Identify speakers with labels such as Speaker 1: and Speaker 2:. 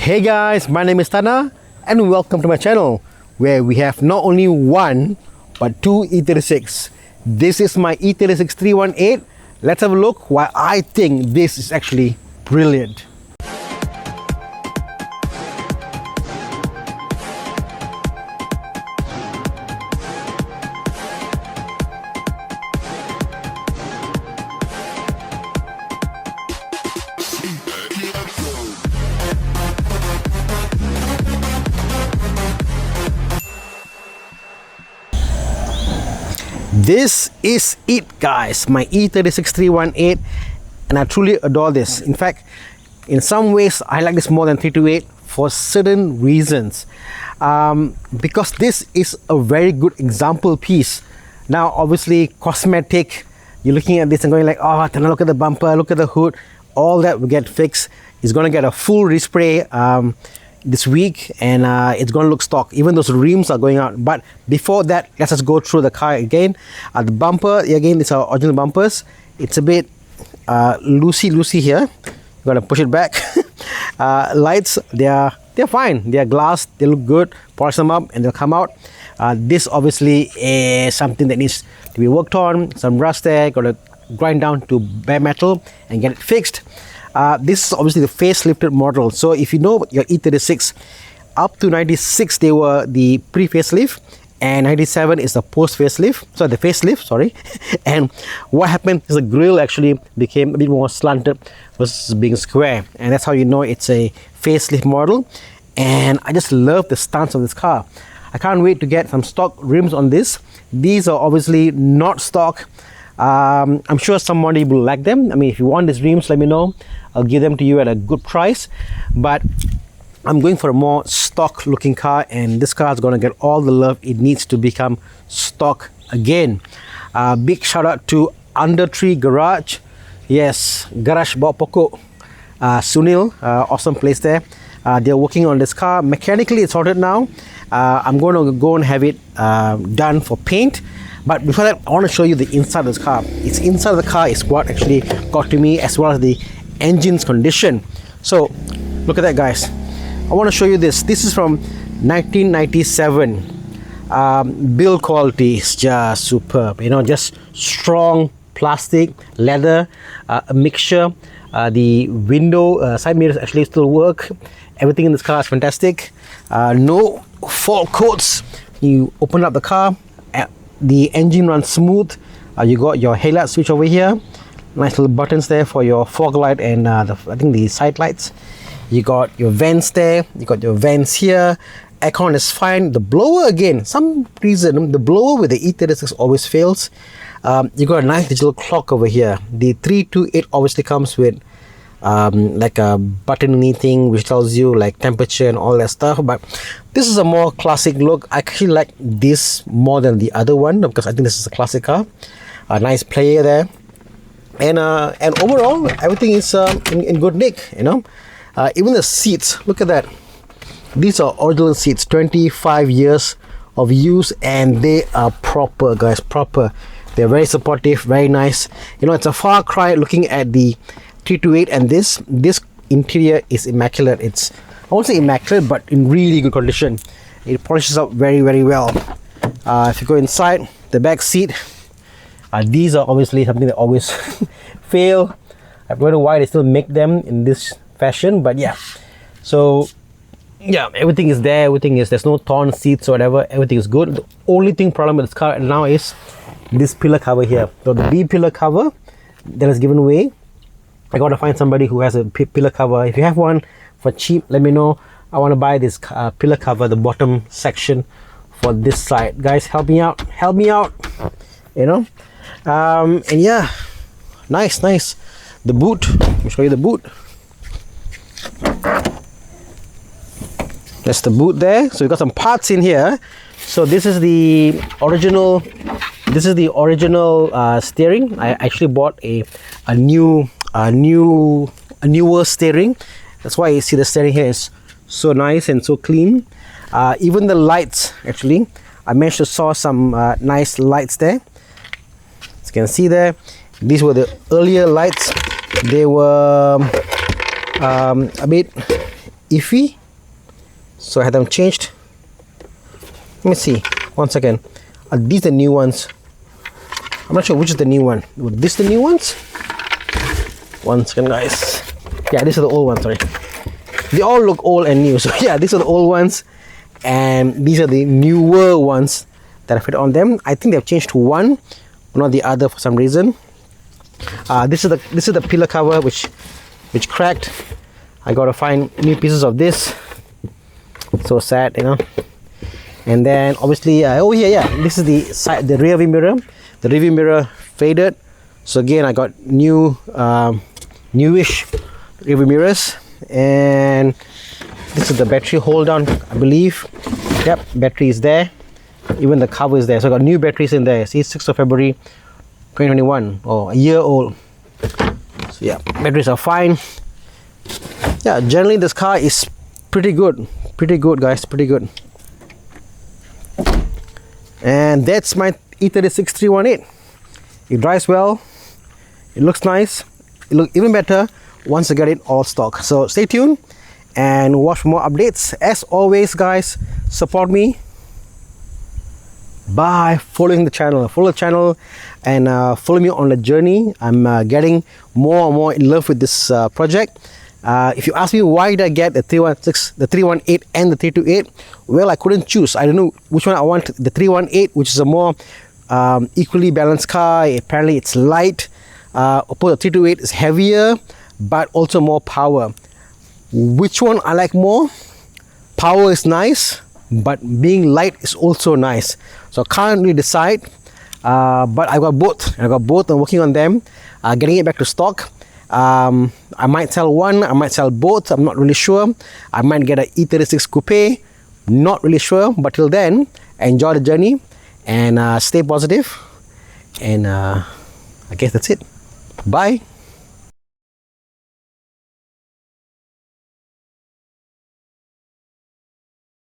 Speaker 1: Hey guys, my name is Thana and welcome to my channel where we have not only one but two E36. This is my E36 318. Let's have a look why I think this is actually brilliant. This is it guys, my E36 318, and I truly adore this. In fact, in some ways I like this more than 328 for certain reasons, because this is a very good example piece. Now obviously cosmetic, you're looking at this and going like, oh, can I look at the bumper, look at the hood, all that will get fixed. It's going to get a full respray this week, and it's going to look stock. Even those rims are going out. But before that, let's just go through the car again. The bumper, again, these are original bumpers. It's a bit loosey here. You're gonna push it back. Lights, they're fine. They're glass. They look good. Polish them up and they'll come out. This obviously is something that needs to be worked on. Some rust there. Gotta grind down to bare metal and get it fixed. This is obviously the facelifted model. So if you know your E36, up to 96 they were the pre-facelift, and 97 is the post-facelift. So the facelift, sorry. And what happened is the grille actually became a bit more slanted versus being square, and that's how you know it's a facelift model. And I just love the stance of this car. I can't wait to get some stock rims on this. These are obviously not stock. I'm sure somebody will like them. I mean, if you want these rims, let me know. I'll give them to you at a good price. But I'm going for a more stock looking car, and this car is going to get all the love it needs to become stock again. Big shout out to Under Tree Garage. Yes, Garage Bawa Pokok. Sunil, awesome place there. They're working on this car. Mechanically it's sorted now. I'm going to go and have it done for paint. But before that, I want to show you the inside of this car. It's inside of the car is what actually got to me, as well as the engine's condition. So look at that guys. I want to show you this. This is from 1997. Build quality is just superb. You know, just strong plastic, leather, a mixture. The window side mirrors actually still work. Everything in this car is fantastic. No fault codes. You open up the car, the engine runs smooth. You got your headlight switch over here, nice little buttons there for your fog light and I think the side lights. You got your vents there, you got your vents here. Aircon is fine. The blower, again, some reason the blower with the E36 always fails. You got a nice digital clock over here. The 328 obviously comes with like a button thing which tells you like temperature and all that stuff, but this is a more classic look. I actually like this more than the other one because I think this is a classic car. A nice player there, and overall everything is in good nick, you know. Even the seats, look at that. These are original seats, 25 years of use, and they are proper guys, proper. They're very supportive, very nice. You know, it's a far cry looking at the 328, and this interior is immaculate. It's, I won't say immaculate, but in really good condition. It polishes up very well. If you go inside the back seat, these are obviously something that always fail. I don't know why they still make them in this fashion, but yeah. So yeah, everything is there. Everything is, there's no torn seats or whatever. Everything is good. The only thing problem with this car now is this pillar cover here. So the B pillar cover that is given away. I gotta find somebody who has a pillar cover. If you have one for cheap, let me know. I want to buy this pillar cover, the bottom section for this side. Guys, help me out, you know. And yeah, nice. The boot, let me show you the boot. That's the boot there. So you got some parts in here. So this is the original steering. I actually bought a newer steering. That's why you see the steering here is so nice and so clean. Even the lights, actually, I managed to saw some nice lights there. As you can see there, these were the earlier lights. They were a bit iffy, so I had them changed. Let me see, one second. Are these the new ones? I'm not sure which is the new one. Were this the new ones? One second, guys. Yeah, these are the old ones, sorry. They all look old and new, so yeah, these are the old ones, and these are the newer ones that I fit on them. I think they've changed to one, not the other for some reason. This is the pillar cover which cracked. I gotta find new pieces of this. So sad, you know. And then obviously oh yeah, this is the side, the rear view mirror. The rear view mirror faded, so again I got new newish rear view mirrors. And this is the battery hold down, I believe. Yep, battery is there, even the cover is there, so I got new batteries in there. See, 6th of February 2021, a year old. So yeah, batteries are fine. Yeah, generally this car is pretty good guys, pretty good. And that's my E36 318. It drives well, it looks nice, it looks even better once I get it all stock. So stay tuned and watch for more updates. As always guys, support me by following the channel, follow the channel, and follow me on the journey. I'm getting more and more in love with this project. If you ask me why did I get the 316, the 318 and the 328, well, I couldn't choose. I don't know which one I want. The 318, which is a more equally balanced car. Apparently it's light. Opposed to the 328 is heavier but also more power. Which one I like more? Power is nice, but being light is also nice. So I can't really decide, but I got both. I'm working on them, getting it back to stock. I might sell one, I might sell both, I'm not really sure. I might get an E36 coupe, not really sure. But till then, enjoy the journey and stay positive. And I guess that's it. Bye.